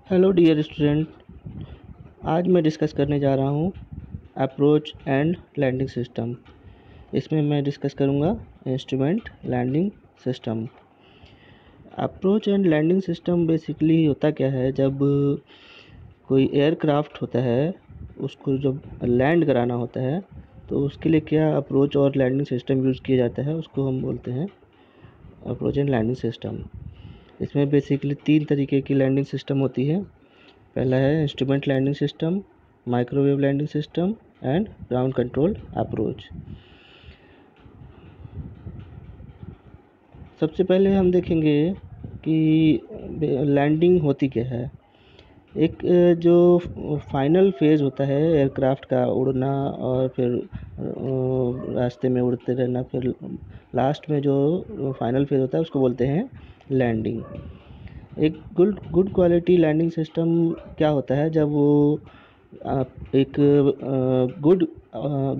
Hello dear student. आज मैं discuss करने जा रहा हूँ अप्रोच एंड लैंडिंग सिस्टम। इसमें मैं डिस्कस करूँगा instrument landing system. Approach and landing system basically होता क्या है, जब कोई एयरक्राफ्ट होता है उसको जब लैंड कराना होता है तो उसके लिए क्या अप्रोच और लैंडिंग सिस्टम यूज़ किया जाता है, उसको हम बोलते हैं अप्रोच एंड लैंडिंग सिस्टम। इसमें बेसिकली 3 तरीके की लैंडिंग सिस्टम होती है। पहला है instrument landing system, microwave landing system and ground control approach. सबसे पहले हम देखेंगे कि लैंडिंग होती क्या है। एक जो फाइनल फेज़ होता है एयरक्राफ्ट का, उड़ना और फिर रास्ते में उड़ते रहना, फिर लास्ट में जो फाइनल फेज़ होता है उसको बोलते हैं लैंडिंग। एक गुड क्वालिटी लैंडिंग सिस्टम क्या होता है, जब वो एक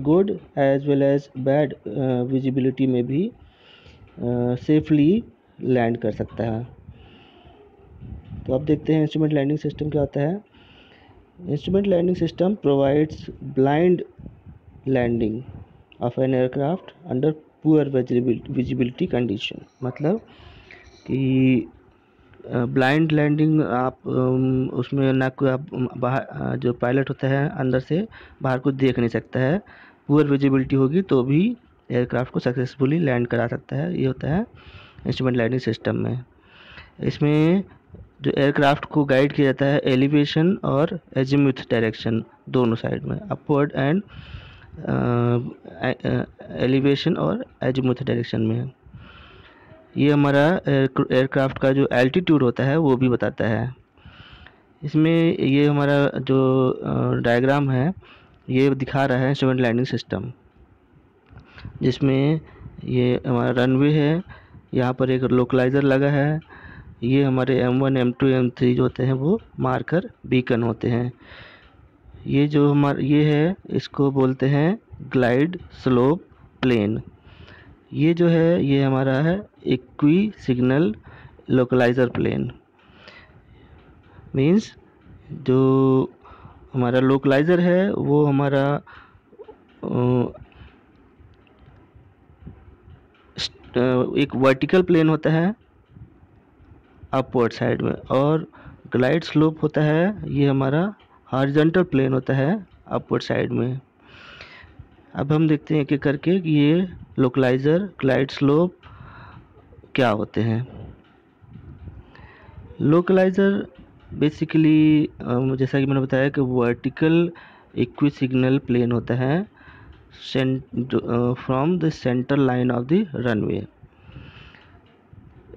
good as well as bad visibility में भी सेफली लैंड कर सकता है। तो अब देखते हैं इंस्ट्रूमेंट लैंडिंग सिस्टम क्या होता है। Instrument landing system provides blind landing of an aircraft under poor visibility condition. मतलब कि ब्लाइंड लैंडिंग आप उसमें ना कोई आप बाहर जो पायलट होता है अंदर से बाहर को देख नहीं सकता है। पुअर विजिबिलिटी होगी तो भी एयरक्राफ्ट को सक्सेसफुली लैंड करा सकता है। ये होता है इंस्ट्रूमेंट लैंडिंग सिस्टम में। इसमें जो एयरक्राफ्ट को गाइड किया जाता है एलिवेशन और एजीमुथ डायरेक्शन दोनों साइड में, अपवर्ड एंड एलिवेशन और एजीमुथ डायरेक्शन में। ये हमारा एयरक्राफ्ट का जो एल्टीट्यूड होता है वो भी बताता है। इसमें ये हमारा जो डायग्राम है ये दिखा रहा है इंस्ट्रूमेंट लैंडिंग सिस्टम, जिसमें ये हमारा रनवे है, यहाँ पर एक लोकलाइज़र लगा है। ये हमारे M1 M2 M3 जो होते हैं वो मार्कर बीकन होते हैं। ये जो ये है इसको बोलते हैं ग्लाइड स्लोप प्लेन। ये जो है ये हमारा है इक्वी सिग्नल लोकलाइज़र प्लेन। मीन्स जो हमारा लोकलाइज़र है वो हमारा एक वर्टिकल प्लेन होता है अपवर्ड साइड में, और ग्लाइड स्लोप होता है ये हमारा हॉरिजॉन्टल प्लेन होता है अपवर्ड साइड में। अब हम देखते हैं एक एक करके कि ये लोकलाइज़र ग्लाइड स्लोप क्या होते हैं। लोकलाइज़र बेसिकली जैसा कि मैंने बताया कि वर्टिकल इक्वी सिग्नल प्लेन होता है from the centre line of the runway.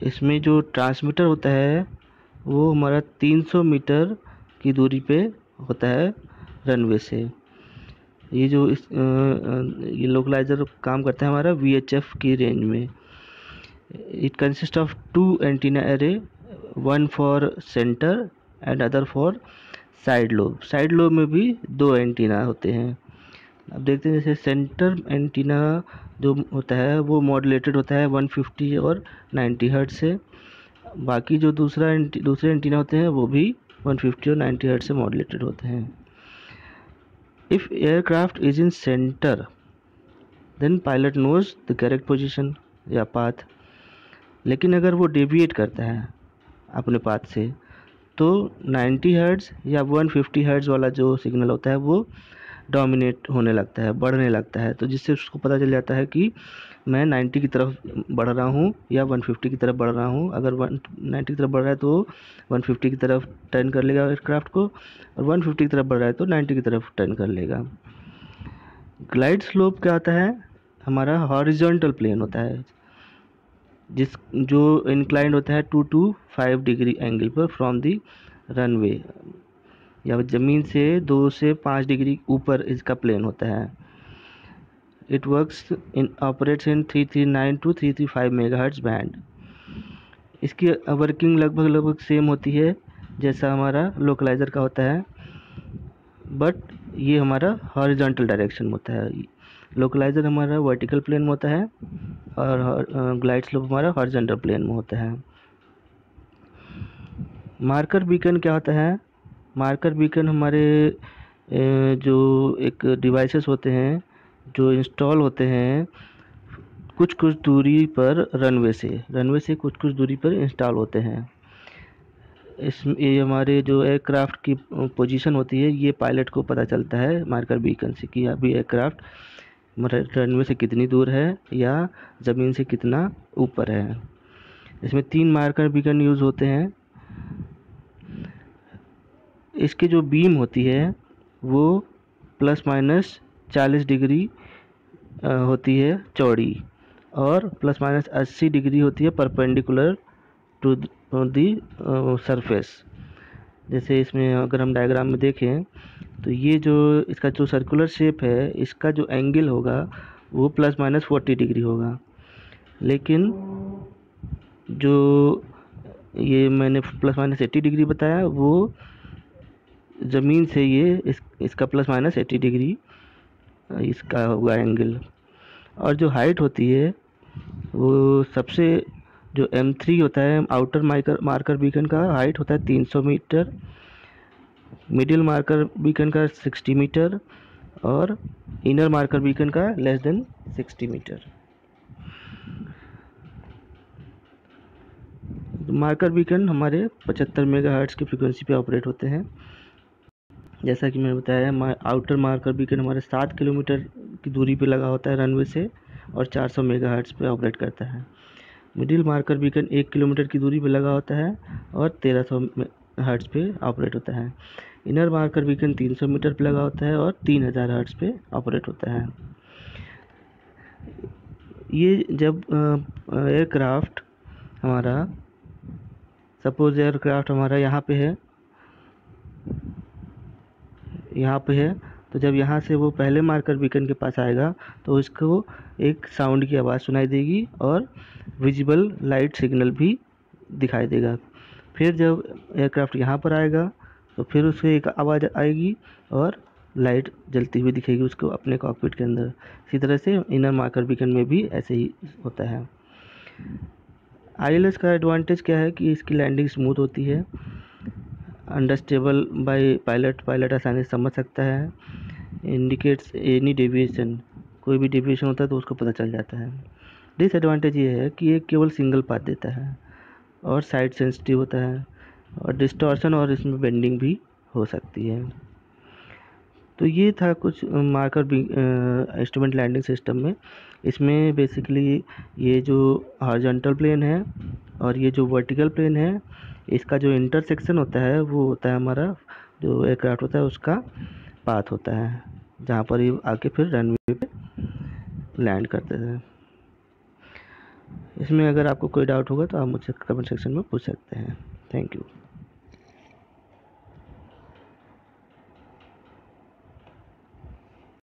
इसमें जो ट्रांसमीटर होता है वो हमारा 300 मीटर की दूरी पे होता है रनवे से। ये जो ये लोकलाइज़र काम करता है हमारा VHF की रेंज में। It consist of 2 antenna array, one for centre and other for side lobe. Side lobe में भी 2 एंटीना होते हैं। अब देखते हैं जैसे सेंटर एंटीना जो होता है वो मॉड्यूलेटेड होता है 150 और 90 हर्ट्ज से। बाकी जो दूसरे एंटीना होते हैं वो भी 150 और 90 हर्ट्ज से मॉड्यूलेटेड होते हैं। If aircraft is in centre then pilot knows the correct position या पाथ। लेकिन अगर वो डेविएट करता है अपने पाथ से तो 90 हर्ट्ज या 150 हर्ट्ज वाला जो सिग्नल होता है वो डोमिनेट होने लगता है, बढ़ने लगता है। तो जिससे उसको पता चल जाता है कि मैं 90 की तरफ बढ़ रहा हूँ या 150 की तरफ बढ़ रहा हूँ। अगर 90 की तरफ बढ़ रहा है तो 150 की तरफ टर्न कर लेगा एयरक्राफ्ट को, और 150 की तरफ बढ़ रहा है तो 90 की तरफ टर्न कर लेगा। ग्लाइड स्लोप क्या होता है, हमारा हॉरिजॉन्टल प्लेन होता है जो इंक्लाइंड होता है 2 to 5 डिग्री एंगल पर फ्रॉम दी रनवे, या ज़मीन से 2 से 5 डिग्री ऊपर इसका प्लेन होता है। It operates in 339 to 335 megahertz band. इसकी वर्किंग लगभग सेम होती है जैसा हमारा लोकलाइज़र का होता है, बट ये हमारा हॉरिजॉन्टल डायरेक्शन में होता है। लोकलाइज़र हमारा वर्टिकल प्लेन में होता है और ग्लाइड स्लोप हमारा हॉरिजॉन्टल प्लेन में होता है। मार्कर बीकन क्या होता है? मार्कर बीकन हमारे जो एक डिवाइसेस होते हैं जो इंस्टॉल होते हैं कुछ कुछ दूरी पर रनवे से कुछ कुछ दूरी पर इंस्टॉल होते हैं। ये हमारे जो एयरक्राफ्ट की पोजीशन होती है, ये पायलट को पता चलता है मार्कर बीकन से कि अभी एयरक्राफ्ट रनवे से कितनी दूर है या ज़मीन से कितना ऊपर है। इसमें 3 मार्कर बीकन यूज़ होते हैं। इसकी जो बीम होती है वो प्लस माइनस 40 डिग्री होती है चौड़ी, और प्लस माइनस 80 डिग्री होती है परपेंडिकुलर टू दी सरफेस। जैसे इसमें अगर हम डायग्राम में देखें तो ये जो इसका जो सर्कुलर शेप है, इसका जो एंगल होगा वो प्लस माइनस 40 डिग्री होगा, लेकिन जो ये मैंने प्लस माइनस 80 डिग्री बताया वो ज़मीन से ये इसका प्लस माइनस 80 डिग्री इसका होगा एंगल। और जो हाइट होती है वो सबसे जो M3 होता है आउटर मार्कर बीकन का हाइट होता है 300 मीटर, मिडिल मार्कर बीकन का 60 मीटर और इनर मार्कर बीकन का less than 60 metre. Marker beacon हमारे 75 मेगाहर्ट्ज़ की फ्रीक्वेंसी पे ऑपरेट होते हैं। जैसा कि मैंने बताया, आउटर मार्कर बीकन हमारे 7 किलोमीटर की दूरी पे लगा होता है रनवे से और 400 मेगाहर्ट्ज़ पे ऑपरेट करता है। मिडिल मार्कर बीकन 1 किलोमीटर की दूरी पे लगा होता है और 1300 हर्ट्ज़ पे ऑपरेट होता है। इनर मार्कर बीकन 300 मीटर पे लगा होता है और 3000 हर्ट्ज़ पे ऑपरेट होता है। ये जब एयरक्राफ्ट हमारा सपोज एयरक्राफ्ट हमारा यहाँ पे है, तो जब यहाँ से वो पहले मार्कर बीकन के पास आएगा तो इसको एक साउंड की आवाज़ सुनाई देगी और विजिबल लाइट सिग्नल भी दिखाई देगा। फिर जब एयरक्राफ्ट यहाँ पर आएगा तो फिर उससे एक आवाज़ आएगी और लाइट जलती हुई दिखेगी उसको अपने कॉकपिट के अंदर। इसी तरह से इनर मार्कर बीकन में भी ऐसे ही होता है। ILS का एडवांटेज क्या है कि इसकी लैंडिंग स्मूथ होती है, अंडरस्टेबल बाय पायलट आसानी से समझ सकता है, इंडिकेट्स एनी डेविएशन, कोई भी डेविएशन होता है तो उसको पता चल जाता है। डिसएडवांटेज ये है कि ये केवल सिंगल पाथ देता है और साइड सेंसिटिव होता है और डिस्टॉर्शन और इसमें बेंडिंग भी हो सकती है। तो ये था कुछ मार्कर इंस्ट्रूमेंट लैंडिंग सिस्टम में। इसमें बेसिकली ये जो हॉरिजॉन्टल प्लेन है और ये जो वर्टिकल प्लेन है, इसका जो इंटरसेक्शन होता है वो होता है हमारा जो एयरक्राफ्ट होता है उसका पाथ होता है, जहाँ पर ये आके फिर रनवे पे लैंड करते हैं। इसमें अगर आपको कोई डाउट होगा तो आप मुझसे कमेंट सेक्शन में पूछ सकते हैं। Thank you.